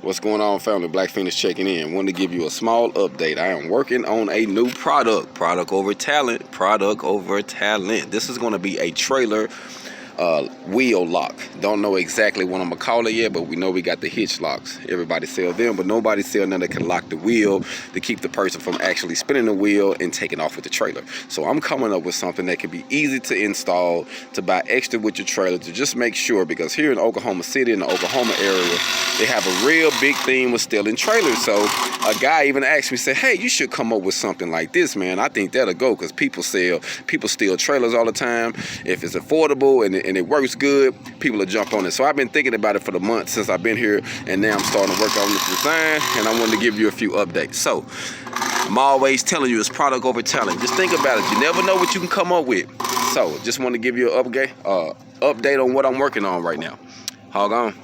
What's going on, family? Black Phoenix checking in. Want to give you a small update. I am working on a new product over talent. This is going to be a trailer wheel lock. Don't know exactly what I'm gonna call it yet, but we know we got the hitch locks. Everybody sell them, but nobody sell none that can lock the wheel to keep the person from actually spinning the wheel and taking off with the trailer. So I'm coming up with something that can be easy to install, to buy extra with your trailer, to just make sure, because here in Oklahoma City, in the Oklahoma area, they have a real big thing with stealing trailers. So a guy even asked me, said, hey, you should come up with something like this, man. I think that'll go, because people steal trailers all the time. If it's affordable and it works good, people will jump on it. So I've been thinking about it for the month since I've been here, and now I'm starting to work on this design, and I wanted to give you a few updates. So I'm always telling you, it's product over talent. Just think about it. You never know what you can come up with. So just want to give you an update on what I'm working on right now. Hog on.